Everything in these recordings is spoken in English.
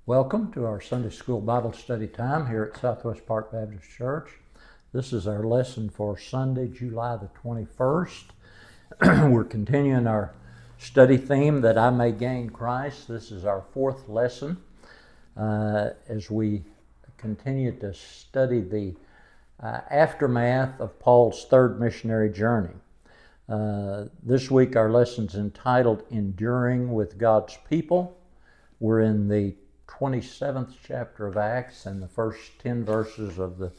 Welcome to our Sunday School Bible Study time here at Southwest Park Baptist Church. This is our lesson for Sunday, July the 21st. We're continuing our study theme, That I May Gain Christ. This is our fourth lesson as we continue to study the aftermath of Paul's third missionary journey. This week our lesson's entitled Enduring with God's People. We're in the 27th chapter of Acts and the first 10 verses of the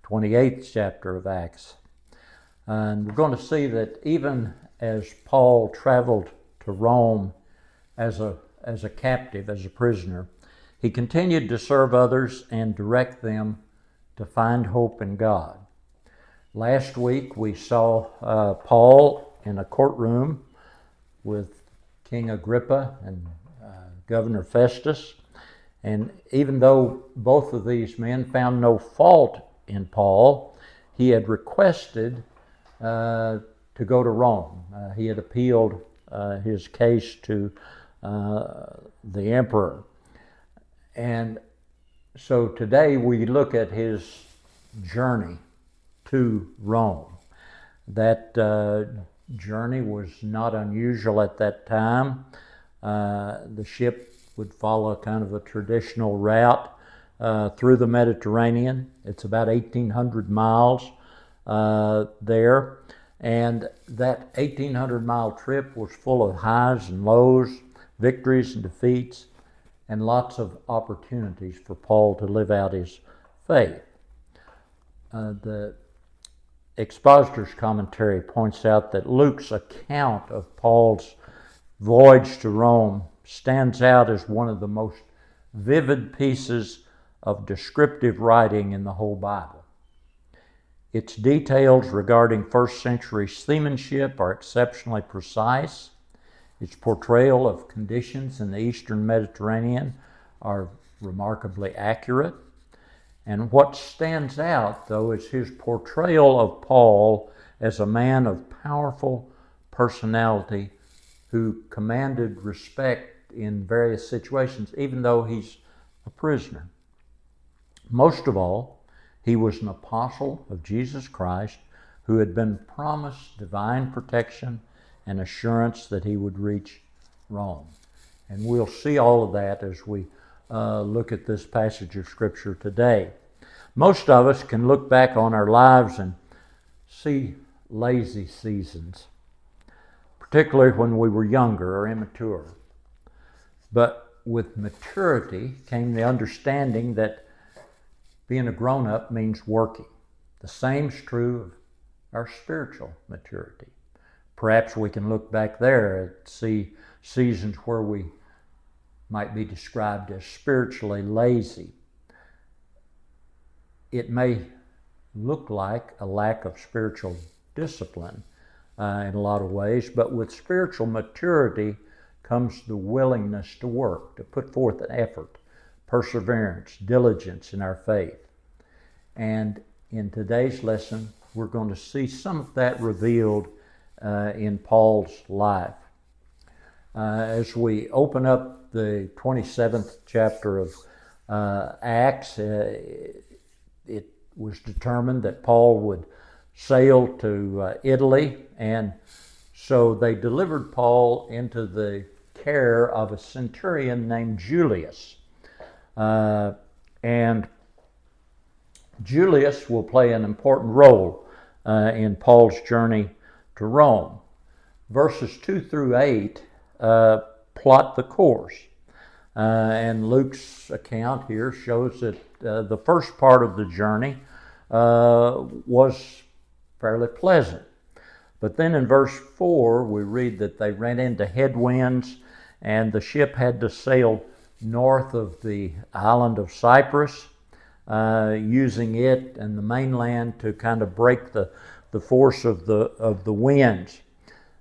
28th chapter of Acts. And we're going to see that even as Paul traveled to Rome as a captive, as a prisoner, he continued to serve others and direct them to find hope in God. Last week we saw Paul in a courtroom with King Agrippa and Governor Festus. And even though both of these men found no fault in Paul, he had requested to go to Rome. He had appealed his case to the emperor. And so today we look at his journey to Rome. That journey was not unusual at that time. The ship would follow kind of a traditional route through the Mediterranean. It's about 1,800 miles there. And that 1,800-mile trip was full of highs and lows, victories and defeats, and lots of opportunities for Paul to live out his faith. The Expositor's Commentary points out that Luke's account of Paul's voyage to Rome stands out as one of the most vivid pieces of descriptive writing in the whole Bible. Its details regarding first century seamanship are exceptionally precise. Its portrayal of conditions in the eastern Mediterranean are remarkably accurate. And what stands out, though, is his portrayal of Paul as a man of powerful personality who commanded respect in various situations, even though he's a prisoner. Most of all, he was an apostle of Jesus Christ who had been promised divine protection and assurance that he would reach Rome. And we'll see all of that as we look at this passage of Scripture today. Most of us can look back on our lives and see lazy seasons, particularly when we were younger or immature. But with maturity came the understanding that being a grown-up means working. The same's true of our spiritual maturity. Perhaps we can look back there and see seasons where we might be described as spiritually lazy. It may look like a lack of spiritual discipline in a lot of ways, but with spiritual maturity comes the willingness to work, to put forth an effort, perseverance, diligence in our faith. And in today's lesson, we're going to see some of that revealed in Paul's life. As we open up the 27th chapter of Acts, it was determined that Paul would sail to Italy, and so they delivered Paul into the care of a centurion named Julius. And Julius will play an important role in Paul's journey to Rome. Verses 2 through 8 plot the course. And Luke's account here shows that the first part of the journey was fairly pleasant. But then in verse 4, we read that they ran into headwinds and the ship had to sail north of the island of Cyprus, using it and the mainland to kind of break the force of the winds.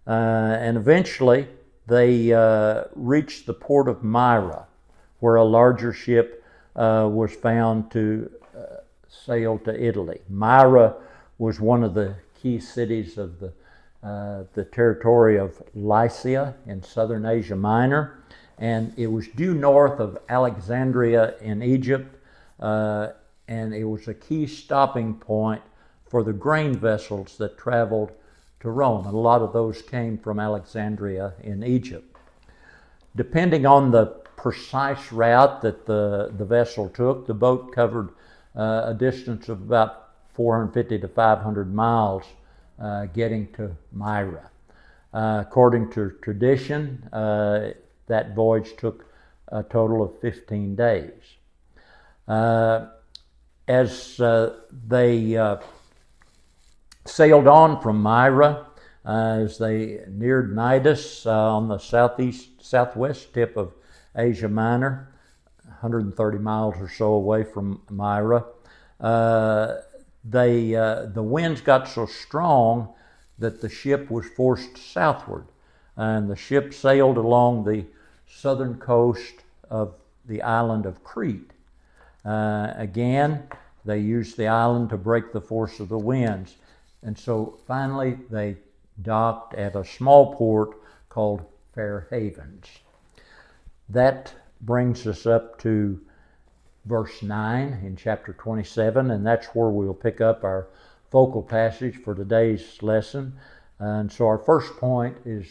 And eventually they reached the port of Myra, where a larger ship was found to sail to Italy. Myra was one of the key cities of the territory of Lycia in southern Asia Minor, and it was due north of Alexandria in Egypt, and it was a key stopping point for the grain vessels that traveled to Rome. And a lot of those came from Alexandria in Egypt. Depending on the precise route that the vessel took, the boat covered a distance of about 450 to 500 miles getting to Myra. According to tradition, that voyage took a total of 15 days. As they sailed on from Myra, as they neared Cnidus on the southwest tip of Asia Minor, 130 miles or so away from Myra, the winds got so strong that the ship was forced southward, and the ship sailed along the southern coast of the island of Crete. Again, they used the island to break the force of the winds, and so finally they docked at a small port called Fair Havens. That brings us up to verse 9 in chapter 27, and that's where we'll pick up our focal passage for today's lesson. And so our first point is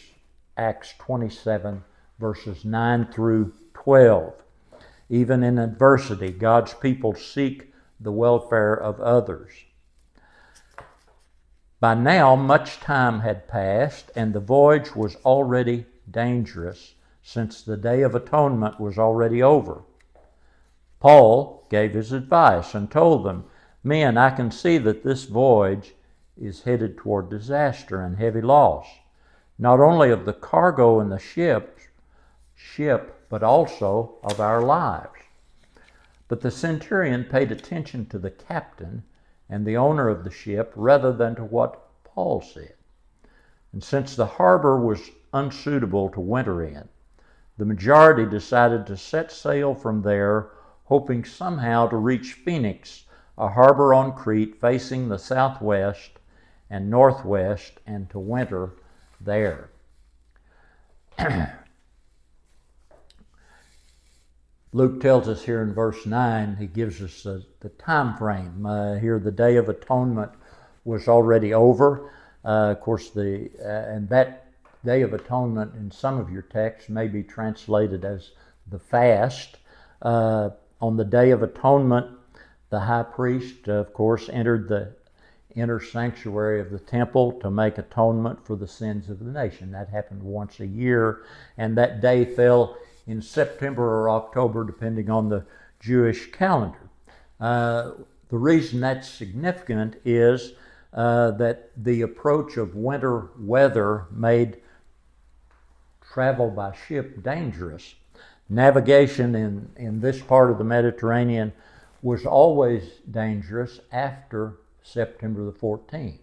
Acts 27, verses 9 through 12. Even in adversity, God's people seek the welfare of others. By now, much time had passed, and the voyage was already dangerous, since the Day of Atonement was already over. Paul gave his advice and told them, "Men, I can see that this voyage is headed toward disaster and heavy loss, not only of the cargo and the ship, but also of our lives." But the centurion paid attention to the captain and the owner of the ship rather than to what Paul said. And since the harbor was unsuitable to winter in, the majority decided to set sail from there, hoping somehow to reach Phoenix, a harbor on Crete facing the southwest and northwest, and to winter there. Luke tells us here in verse 9, he gives us the time frame. Here, the Day of Atonement was already over. Of course, and that Day of Atonement in some of your texts may be translated as the fast. On the Day of Atonement, the high priest, of course, entered the inner sanctuary of the temple to make atonement for the sins of the nation. That happened once a year, and that day fell in September or October, depending on the Jewish calendar. The reason that's significant is that the approach of winter weather made travel by ship dangerous. Navigation in this part of the Mediterranean was always dangerous after September the 14th.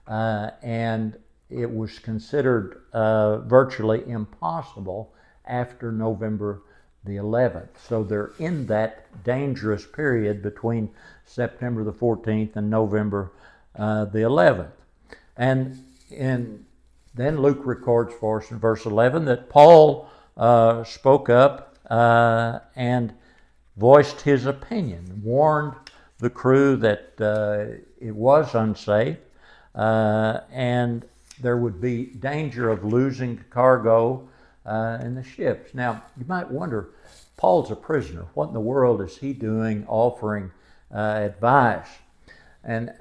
And it was considered virtually impossible after November the 11th. So they're in that dangerous period between September the 14th and November the 11th. And then Luke records for us in verse 11 that Paul spoke up and voiced his opinion, warned the crew that it was unsafe and there would be danger of losing cargo in the ships. Now, you might wonder, Paul's a prisoner. What in the world is he doing offering advice? And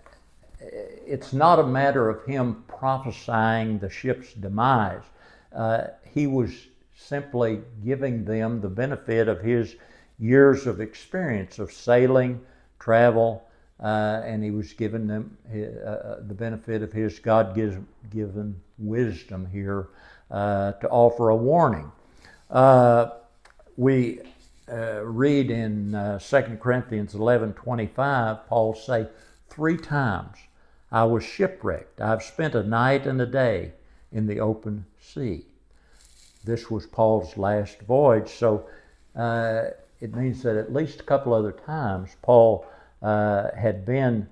it's not a matter of him prophesying the ship's demise. He was simply giving them the benefit of his years of experience of sailing, travel, and he was giving them the benefit of his God-given wisdom here to offer a warning. We read in 2 Corinthians 11:25, Paul say, 3 times I was shipwrecked. I've spent a night and a day in the open sea. This was Paul's last voyage, so it means that at least a couple other times Paul had been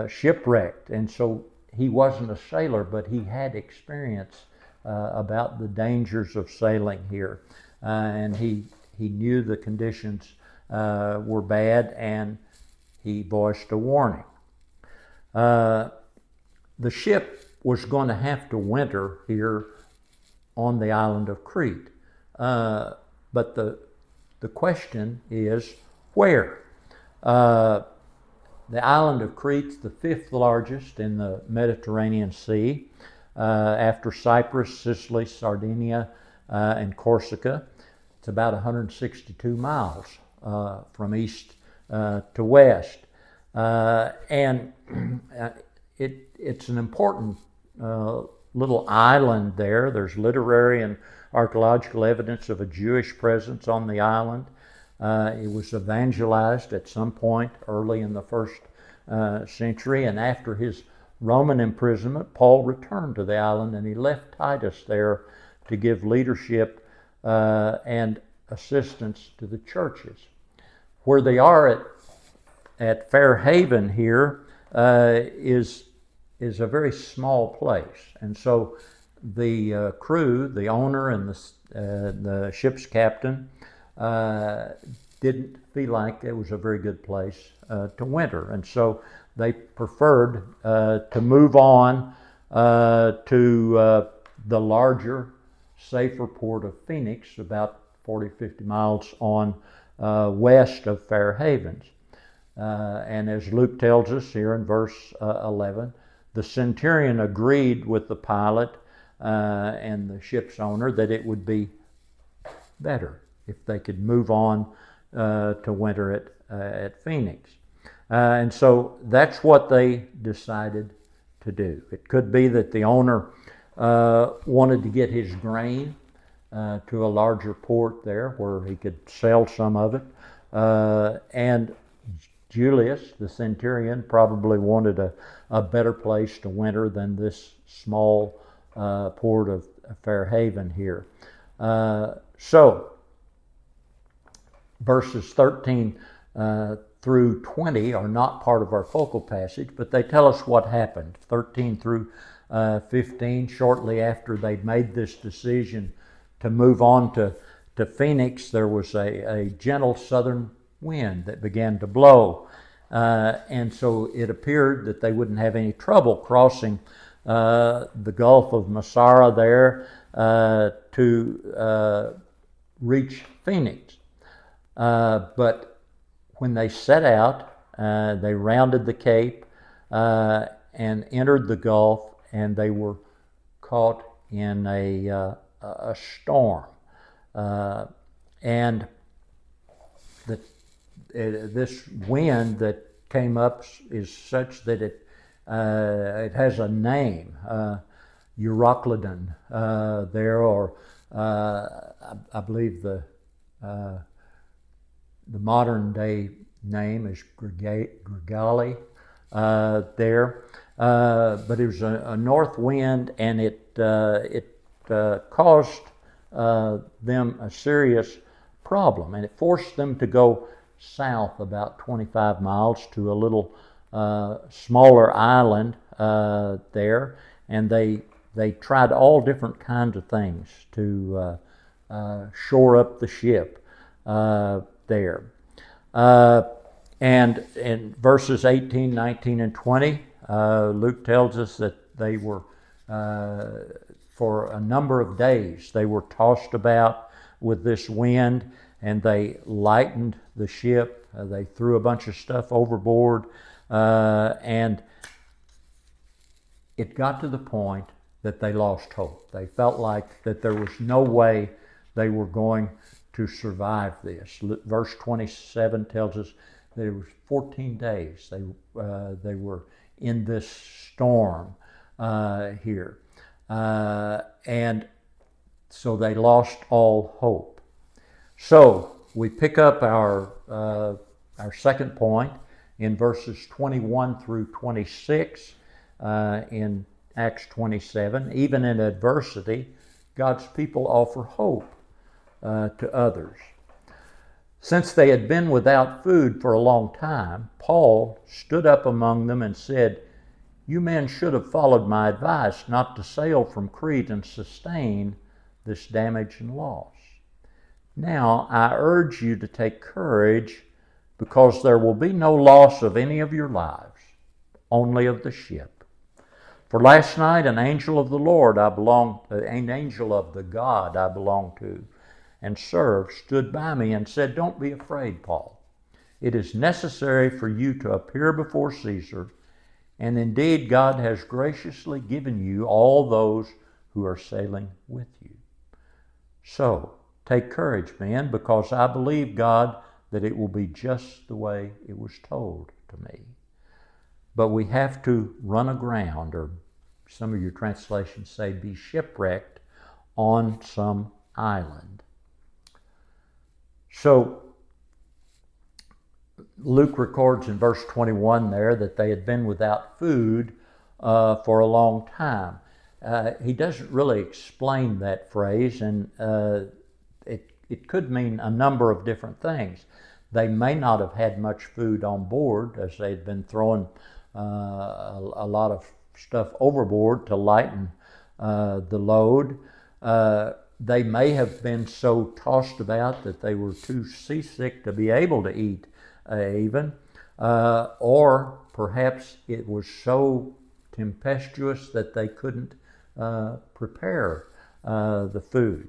shipwrecked, and so he wasn't a sailor, but he had experience about the dangers of sailing here. and he knew the conditions were bad, and he voiced a warning. The ship was going to have to winter here on the island of Crete, but the question is where? The island of Crete's the fifth largest in the Mediterranean Sea, after Cyprus, Sicily, Sardinia, and Corsica. It's about 162 miles from east to west. And it's an important little island there. There's literary and archaeological evidence of a Jewish presence on the island. It was evangelized at some point early in the first century, and after his Roman imprisonment, Paul returned to the island, and he left Titus there to give leadership and assistance to the churches. Where they are at Fair Haven here is a very small place, and so the crew, the owner and the ship's captain, didn't feel like it was a very good place to winter, and so they preferred to move on to the larger, safer port of Phoenix, about 40-50 miles on west of Fair Havens. And as Luke tells us here in verse 11, the centurion agreed with the pilot and the ship's owner that it would be better if they could move on to winter at Phoenix. And so that's what they decided to do. It could be that the owner wanted to get his grain to a larger port there where he could sell some of it. And Julius, the centurion, probably wanted a better place to winter than this small port of Fair Haven here. So, verses 13 through 20 are not part of our focal passage, but they tell us what happened. 13 through 15, shortly after they'd made this decision to move on to Phoenix, there was a gentle southern wind that began to blow. And so it appeared that they wouldn't have any trouble crossing the Gulf of Masara there to reach Phoenix. But when they set out, they rounded the Cape and entered the Gulf, and they were caught in a storm. And this wind that came up is such that it has a name, Euroclydon there, or I believe the modern day name is Grigali there, but it was a north wind, and it caused them a serious problem, and it forced them to go south about 25 miles to a little smaller island there, and they tried all different kinds of things to shore up the ship there. And in verses 18, 19, and 20, Luke tells us that they were, for a number of days, they were tossed about with this wind, and they lightened the ship. They threw a bunch of stuff overboard, and it got to the point that they lost hope. They felt like that there was no way they were going to survive this. Verse 27 tells us that it was 14 days they were in this storm here. And so they lost all hope. So we pick up our second point in verses 21 through 26 in Acts 27. Even in adversity, God's people offer hope to others. Since they had been without food for a long time, Paul stood up among them and said, "You men should have followed my advice not to sail from Crete and sustain this damage and loss. Now I urge you to take courage, because there will be no loss of any of your lives, only of the ship. For last night an angel of the God I belong to and serve, stood by me and said, "Don't be afraid, Paul. It is necessary for you to appear before Caesar, and indeed God has graciously given you all those who are sailing with you. So take courage, men, because I believe God that it will be just the way it was told to me. But we have to run aground," or some of your translations say be shipwrecked, "on some island." So Luke records in verse 21 there that they had been without food for a long time. He doesn't really explain that phrase, and it could mean a number of different things. They may not have had much food on board, as they'd been throwing a lot of stuff overboard to lighten the load. They may have been so tossed about that they were too seasick to be able to eat even, or perhaps it was so tempestuous that they couldn't prepare the food.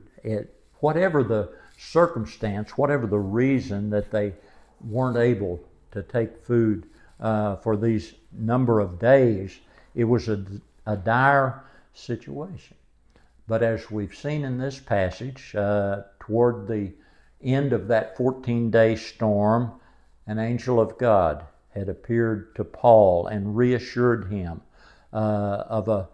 Whatever the circumstance, whatever the reason that they weren't able to take food for these number of days, it was a dire situation. But as we've seen in this passage, toward the end of that 14-day storm, an angel of God had appeared to Paul and reassured him of a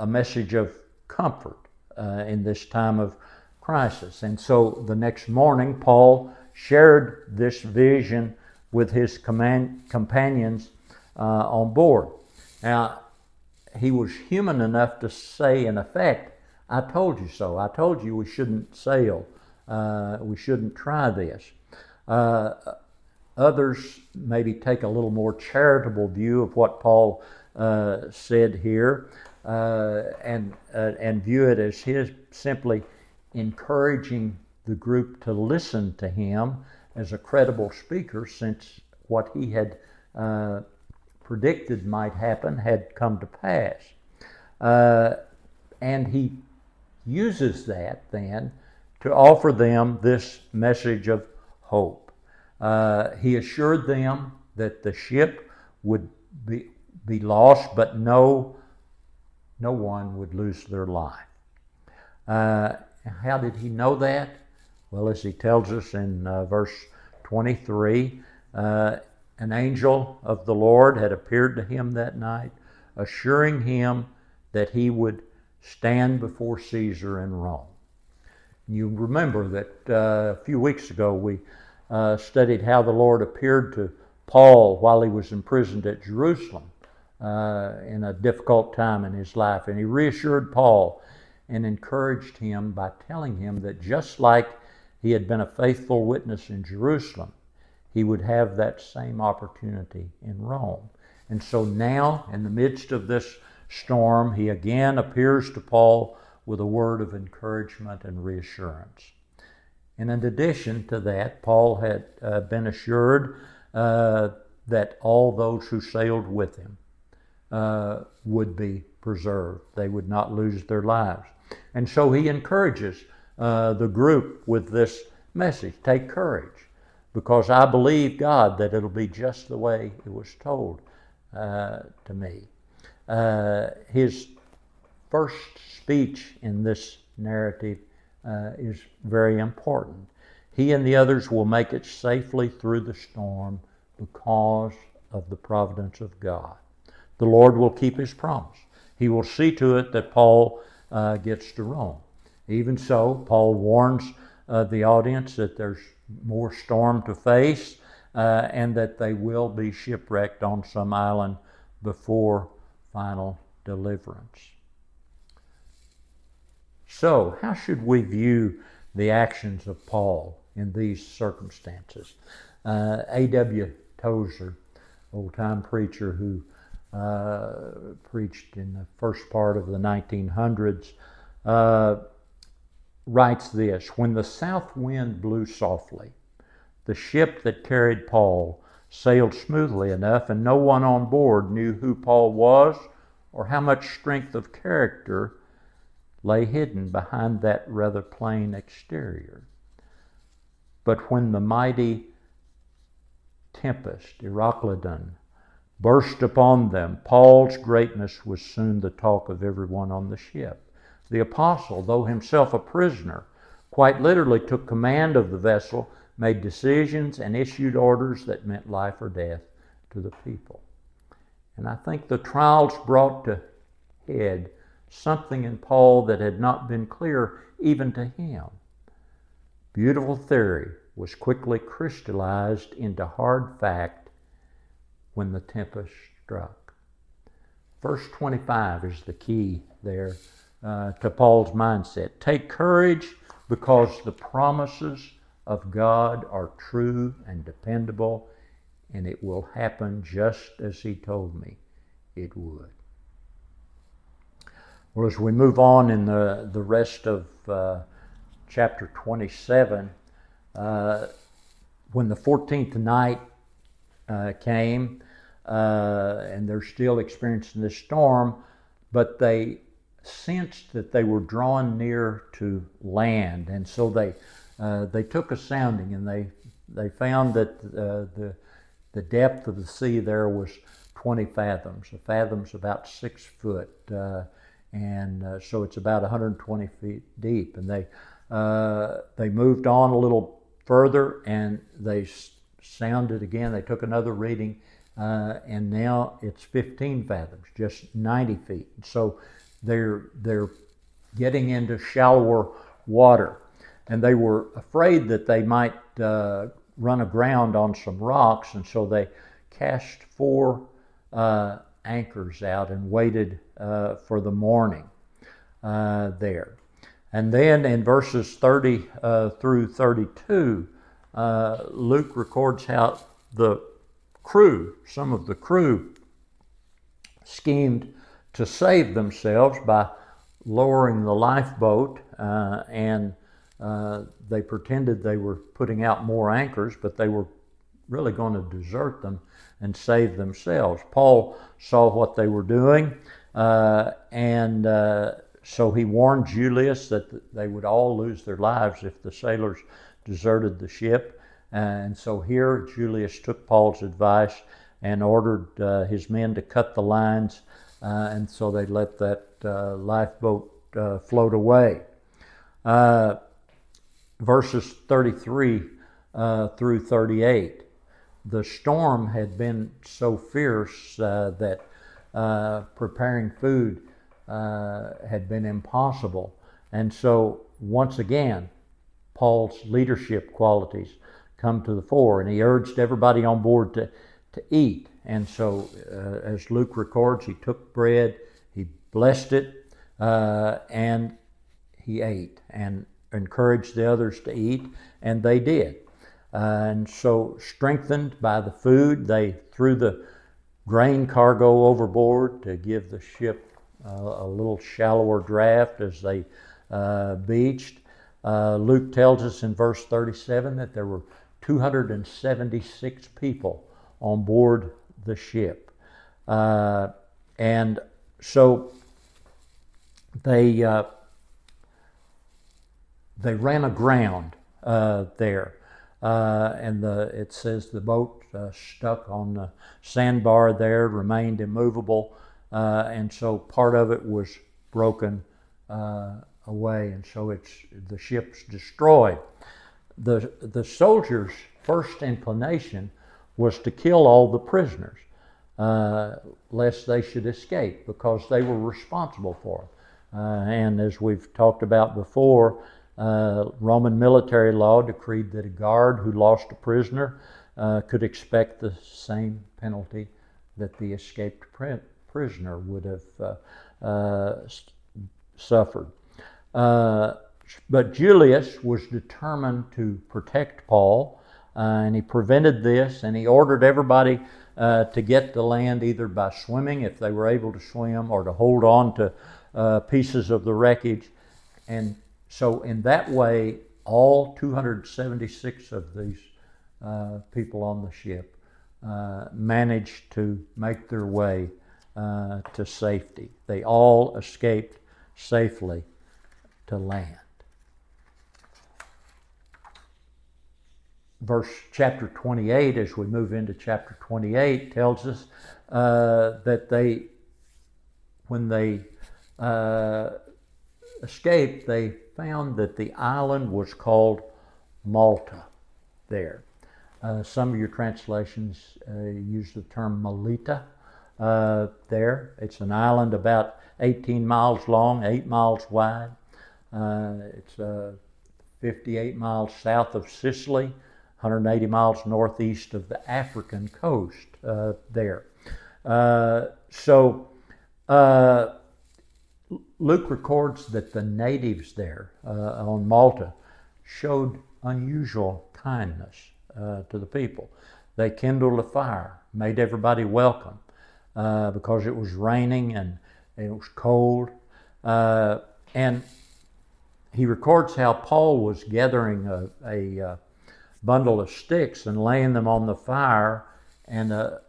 message of comfort in this time of crisis. And so the next morning, Paul shared this vision with his companions on board. Now, he was human enough to say, in effect, "I told you so. I told you we shouldn't sail. We shouldn't try this." Others maybe take a little more charitable view of what Paul said here, and view it as his simply encouraging the group to listen to him as a credible speaker, since what he had predicted might happen had come to pass. And he uses that then to offer them this message of hope. He assured them that the ship would be lost, but no one would lose their life. How did he know that? Well, as he tells us in verse 23, an angel of the Lord had appeared to him that night, assuring him that he would stand before Caesar in Rome. You remember that a few weeks ago we studied how the Lord appeared to Paul while he was imprisoned at Jerusalem in a difficult time in his life. And he reassured Paul and encouraged him by telling him that just like he had been a faithful witness in Jerusalem, he would have that same opportunity in Rome. And so now, in the midst of this storm, he again appears to Paul with a word of encouragement and reassurance. And in addition to that, Paul had been assured that all those who sailed with him would be preserved. They would not lose their lives. And so he encourages the group with this message: take courage, because I believe God that it'll be just the way it was told to me. His first speech in this narrative is very important. He and the others will make it safely through the storm because of the providence of God. The Lord will keep his promise. He will see to it that Paul gets to Rome. Even so, Paul warns the audience that there's more storm to face and that they will be shipwrecked on some island before final deliverance. So, how should we view the actions of Paul in these circumstances? A.W. Tozer, old-time preacher who preached in the first part of the 1900s, writes this: "When the south wind blew softly, the ship that carried Paul sailed smoothly enough, and no one on board knew who Paul was or how much strength of character lay hidden behind that rather plain exterior. But when the mighty tempest, Euroclydon, burst upon them, Paul's greatness was soon the talk of everyone on the ship. The apostle, though himself a prisoner, quite literally took command of the vessel, made decisions, and issued orders that meant life or death to the people." And I think the trials brought to head something in Paul that had not been clear even to him. Beautiful theory was quickly crystallized into hard fact when the tempest struck. Verse 25 is the key there to Paul's mindset. "Take courage, because the promises of God are true and dependable, and it will happen just as he told me it would." Well, as we move on in the rest of chapter 27, when the 14th night came, and they're still experiencing this storm, but they sensed that they were drawn near to land, and so they took a sounding, and they found that the depth of the sea there was 20 fathoms. A fathom's about 6 foot, and so it's about 120 feet deep. And they moved on a little further, and they sounded again. They took another reading, and now it's 15 fathoms, just 90 feet. So they're getting into shallower water, and they were afraid that they might run aground on some rocks, and so they cast 4 anchors out and waited for the morning there. And then in verses 30 through 32, Luke records how some of the crew schemed to save themselves by lowering the lifeboat, and they pretended they were putting out more anchors, but they were really going to desert them and save themselves. Paul saw what they were doing, and so he warned Julius that they would all lose their lives if the sailors deserted the ship. And so here Julius took Paul's advice and ordered his men to cut the lines, and so they let that lifeboat float away. Verses 33 through 38. The storm had been so fierce that preparing food had been impossible. And so once again, Paul's leadership qualities come to the fore, and he urged everybody on board to eat. And so as Luke records, he took bread, he blessed it, and he ate and encouraged the others to eat, and they did. And so strengthened by the food, they threw the grain cargo overboard to give the ship a little shallower draft as they beached. Luke tells us in verse 37 that there were 276 people on board the ship. And so they ran aground there. And it says the boat stuck on the sandbar there, remained immovable, and so part of it was broken away, and so the ship's destroyed. The soldiers' first inclination was to kill all the prisoners, lest they should escape, because they were responsible for them. And as we've talked about before, Roman military law decreed that a guard who lost a prisoner could expect the same penalty that the escaped prisoner would have suffered. But Julius was determined to protect Paul, and he prevented this, and he ordered everybody to get to land either by swimming if they were able to swim, or to hold on to pieces of the wreckage. And So in that way, all 276 of these people on the ship managed to make their way to safety. They all escaped safely to land. Chapter 28, as we move into chapter 28, tells us that when they escaped, they found that the island was called Malta there. Some of your translations use the term Melita there. It's an island about 18 miles long, 8 miles wide. It's 58 miles south of Sicily, 180 miles northeast of the African coast there. Luke records that the natives there on Malta showed unusual kindness to the people. They kindled a fire, made everybody welcome because it was raining and it was cold. And he records how Paul was gathering a bundle of sticks and laying them on the fire, and a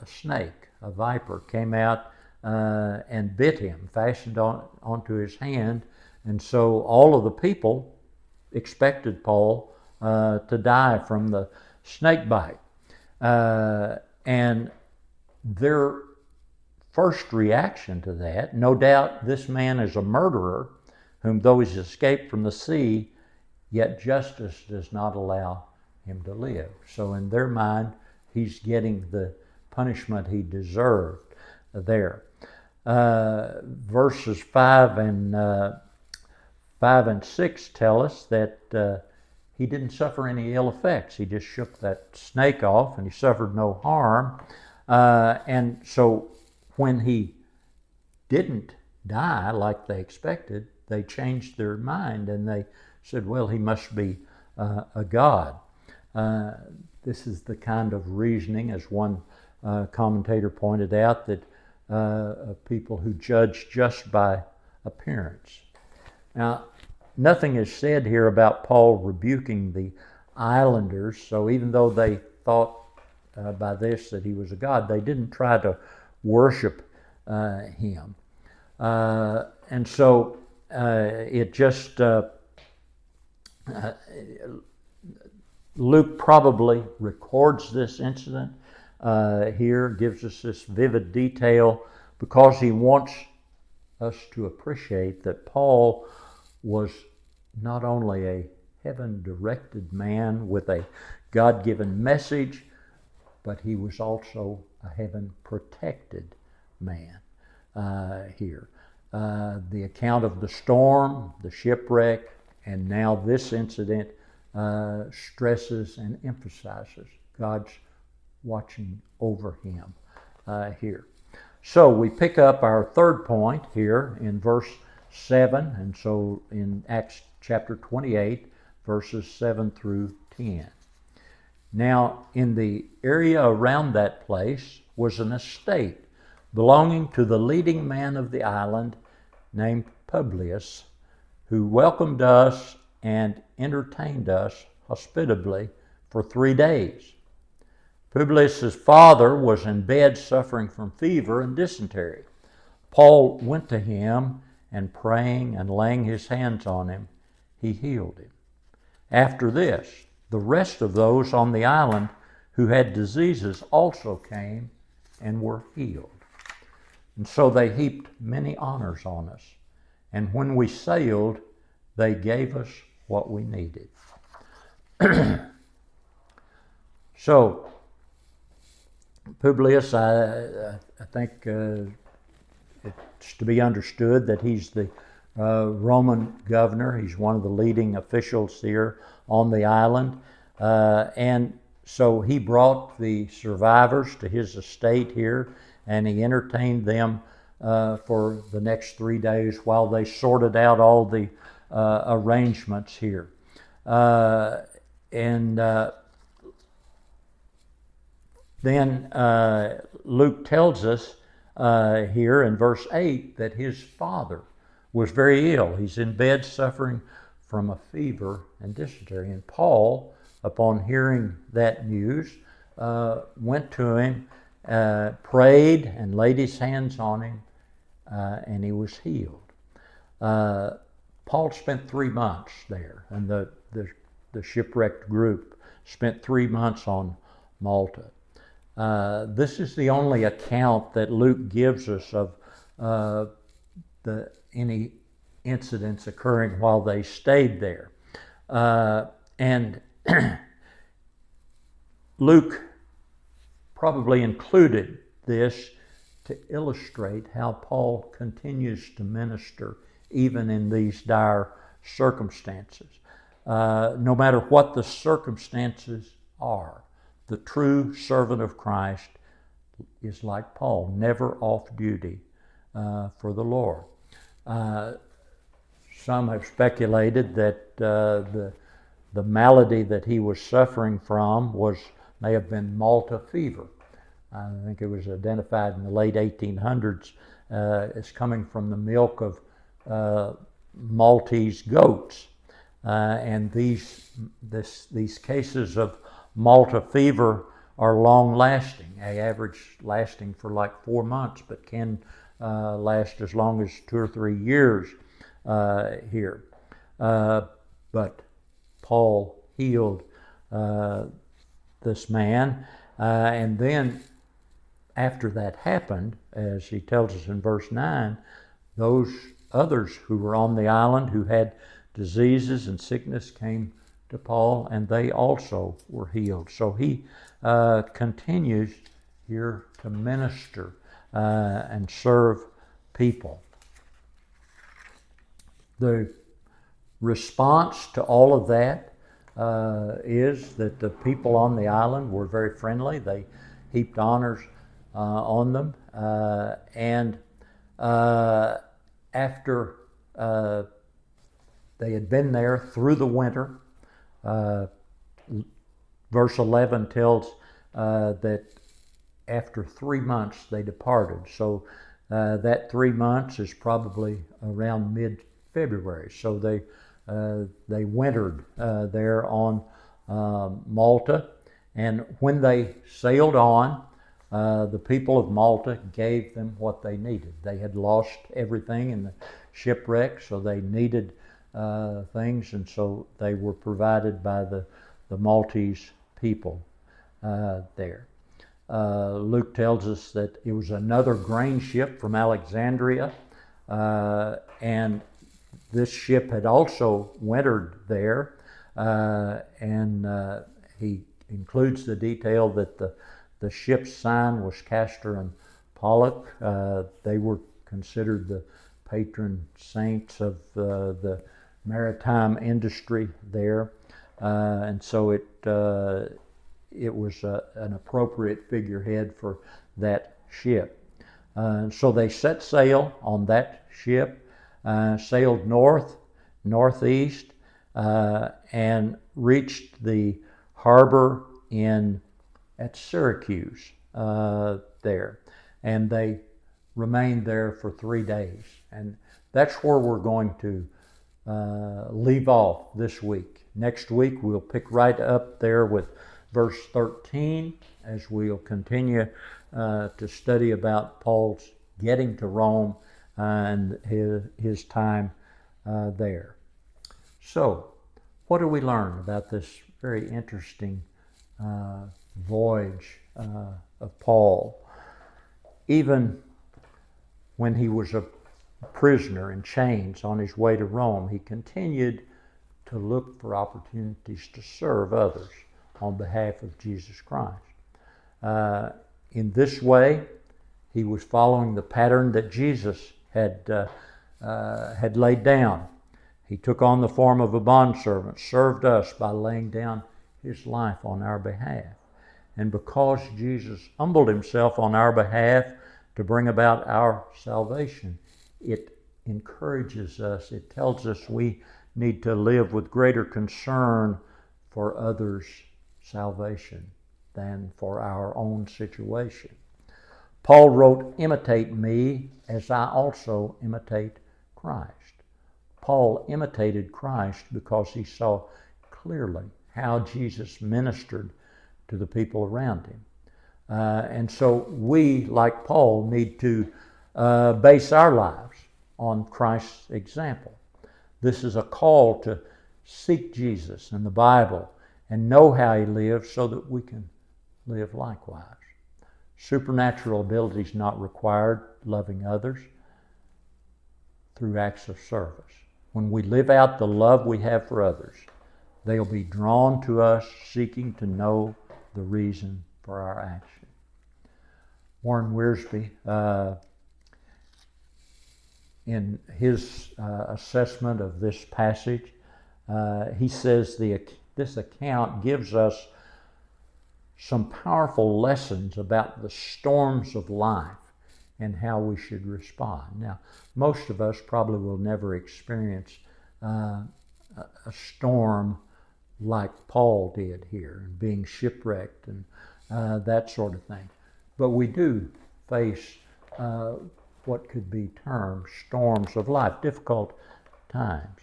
snake, a viper, came out and bit him, fastened onto his hand. And so all of the people expected Paul to die from the snake bite. And their first reaction to that, no doubt this man is a murderer, whom though he's escaped from the sea, yet justice does not allow him to live. So in their mind, he's getting the punishment he deserved there. Verses 5 and 6 tell us that he didn't suffer any ill effects. He just shook that snake off and he suffered no harm. And so when he didn't die like they expected, they changed their mind and they said, well, he must be a god. This is the kind of reasoning, as one commentator pointed out, that people who judge just by appearance. Now, nothing is said here about Paul rebuking the islanders, so even though they thought by this that he was a god, they didn't try to worship him. And so it just, Luke probably records this incident here, gives us this vivid detail because he wants us to appreciate that Paul was not only a heaven-directed man with a God-given message, but he was also a heaven-protected man here. The account of the storm, the shipwreck, and now this incident stresses and emphasizes God's watching over him here. So we pick up our third point here in verse 7, and so in Acts chapter 28, verses 7 through 10. Now, in the area around that place was an estate belonging to the leading man of the island named Publius, who welcomed us and entertained us hospitably for 3 days. Publius' father was in bed suffering from fever and dysentery. Paul went to him and praying and laying his hands on him, he healed him. After this, the rest of those on the island who had diseases also came and were healed. And so they heaped many honors on us. And when we sailed, they gave us what we needed. So, Publius, I think it's to be understood that he's the Roman governor. He's one of the leading officials here on the island. And so he brought the survivors to his estate here, and he entertained them for the next 3 days while they sorted out all the arrangements here. Then Luke tells us here in verse 8 that his father was very ill. He's in bed suffering from a fever and dysentery. And Paul, upon hearing that news, went to him, prayed, and laid his hands on him, and he was healed. Paul spent 3 months there, and the shipwrecked group spent 3 months on Malta. This is the only account that Luke gives us of any incidents occurring while they stayed there. And Luke probably included this to illustrate how Paul continues to minister even in these dire circumstances. No matter what the circumstances are, the true servant of Christ is like Paul, never off duty for the Lord. Some have speculated that the malady that he was suffering from may have been Malta fever. I think it was identified in the late 1800s as coming from the milk of Maltese goats. And these cases of Malta fever are long-lasting. They average lasting for like 4 months, but can last as long as 2 or 3 years here. But Paul healed this man, and then after that happened, as he tells us in verse 9, those others who were on the island who had diseases and sickness came to Paul, and they also were healed. So he continues here to minister and serve people. The response to all of that is that the people on the island were very friendly. They heaped honors on them, and after they had been there through the winter, verse 11 tells that after 3 months they departed. So that 3 months is probably around mid-February. So they wintered there on Malta, and when they sailed on, the people of Malta gave them what they needed. They had lost everything in the shipwreck, so they needed things, and so they were provided by the Maltese people there. Luke tells us that it was another grain ship from Alexandria, and this ship had also wintered there, and he includes the detail that the ship's sign was Castor and Pollux. They were considered the patron saints of the maritime industry there, and so it was an appropriate figurehead for that ship. So they set sail on that ship, sailed northeast, and reached the harbor at Syracuse there, and they remained there for 3 days. And that's where we're going to leave off this week. Next week we'll pick right up there with verse 13 as we'll continue to study about Paul's getting to Rome and his time there. So, what do we learn about this very interesting voyage of Paul? Even when he was a prisoner in chains on his way to Rome, he continued to look for opportunities to serve others on behalf of Jesus Christ. In this way, he was following the pattern that Jesus had laid down. He took on the form of a bondservant, served us by laying down his life on our behalf. And because Jesus humbled himself on our behalf to bring about our salvation, it encourages us, it tells us we need to live with greater concern for others' salvation than for our own situation. Paul wrote, "Imitate me as I also imitate Christ." Paul imitated Christ because he saw clearly how Jesus ministered to the people around him. And so we, like Paul, need to base our lives on Christ's example. This is a call to seek Jesus in the Bible and know how he lived so that we can live likewise. Supernatural ability is not required. Loving others through acts of service. When we live out the love we have for others, they'll be drawn to us seeking to know the reason for our action. Warren Wiersbe, in his assessment of this passage, he says this account gives us some powerful lessons about the storms of life and how we should respond. Now, most of us probably will never experience a storm like Paul did here, and being shipwrecked and that sort of thing. But we do face what could be termed storms of life, difficult times.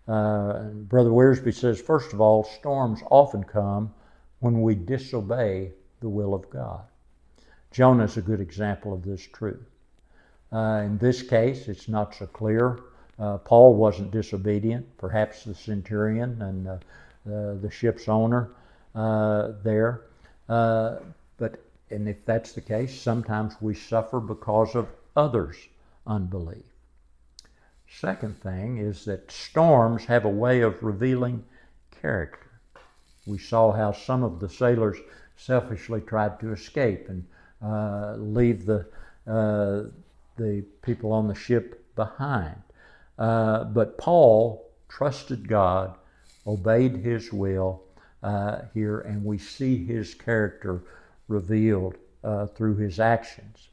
Brother Wiersbe says, first of all, storms often come when we disobey the will of God. Jonah is a good example of this truth. In this case, it's not so clear. Paul wasn't disobedient. Perhaps the centurion and the ship's owner there. And if that's the case, sometimes we suffer because of others' unbelief. Second thing is that storms have a way of revealing character. We saw how some of the sailors selfishly tried to escape and leave the people on the ship behind. But Paul trusted God, obeyed his will here, and we see his character revealed through his actions.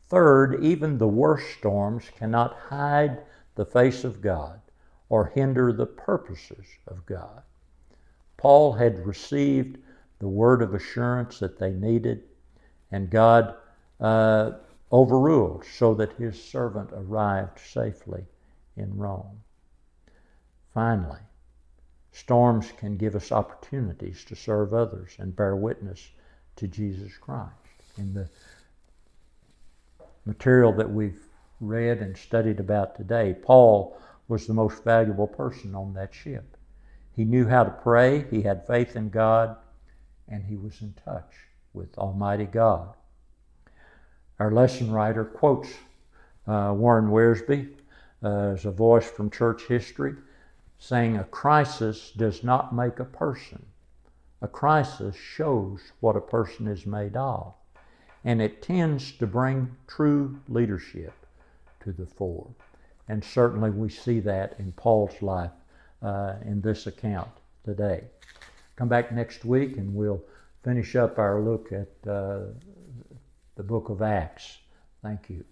Third, even the worst storms cannot hide the face of God or hinder the purposes of God. Paul had received the word of assurance that they needed, and God overruled so that his servant arrived safely in Rome. Finally, storms can give us opportunities to serve others and bear witness to Jesus Christ. In the material that we've read and studied about today, Paul was the most valuable person on that ship. He knew how to pray, he had faith in God, and he was in touch with Almighty God. Our lesson writer quotes Warren Wiersbe as a voice from church history, saying, "A crisis does not make a person. A crisis shows what a person is made of, and it tends to bring true leadership to the fore." And certainly we see that in Paul's life in this account today. Come back next week and we'll finish up our look at the book of Acts. Thank you.